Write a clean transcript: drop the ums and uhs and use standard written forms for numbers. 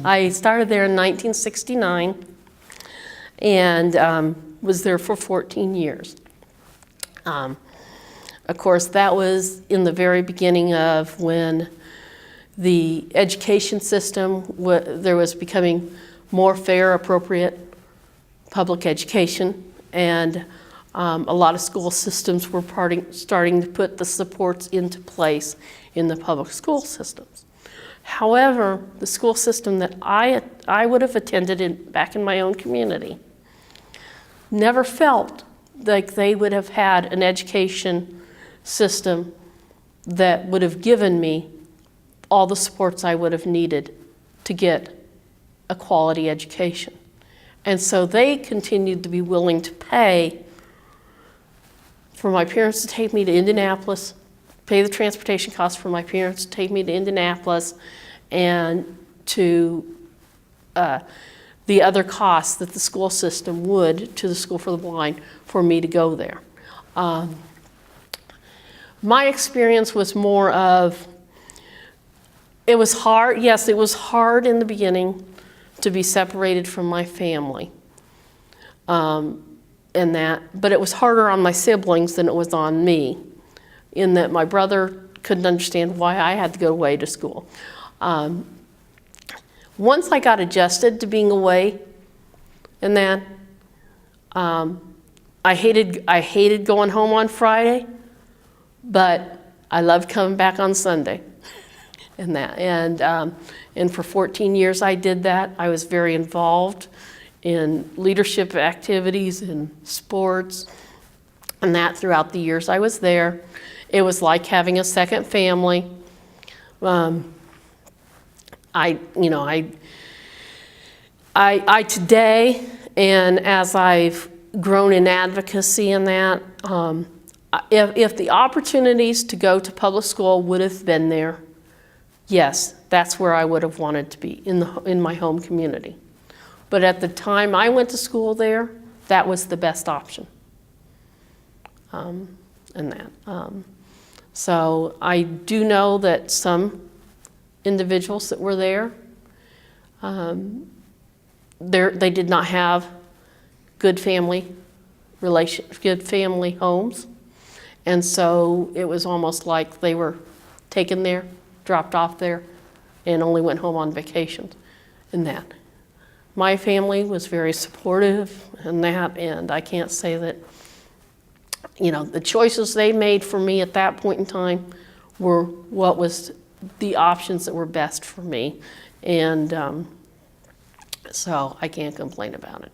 I started there in 1969 and was there for 14 years. Of course, that was in the very beginning of when the education system, there was becoming more fair, appropriate public education, and a lot of school systems were starting to put the supports into place in the public school systems. However, the school system that I would have attended back in my own community never felt like they would have had an education system that would have given me all the supports I would have needed to get a quality education. And so they continued to be willing to pay for my parents to take me to Indianapolis, pay the transportation costs for my parents to take me to Indianapolis, and to the other costs that the school system would to the School for the Blind for me to go there. My experience was more of, it was hard, yes, it was hard in the beginning to be separated from my family. But it was harder on my siblings than it was on me, in that my brother couldn't understand why I had to go away to school. Once I got adjusted to being away and that, I hated going home on Friday, but I loved coming back on Sunday and that. And for 14 years I did that. I was very involved in leadership activities and sports and that throughout the years I was there. It was like having a second family. I today, and as I've grown in advocacy in that, if the opportunities to go to public school would have been there, yes, that's where I would have wanted to be, in my home community. But at the time I went to school there, that was the best option. So I do know that some individuals that were there, they did not have good family homes, and so it was almost like they were taken there, dropped off there, and only went home on vacations and that. My family was very supportive and that, and I can't say that, the choices they made for me at that point in time were what was the options that were best for me, and so I can't complain about it.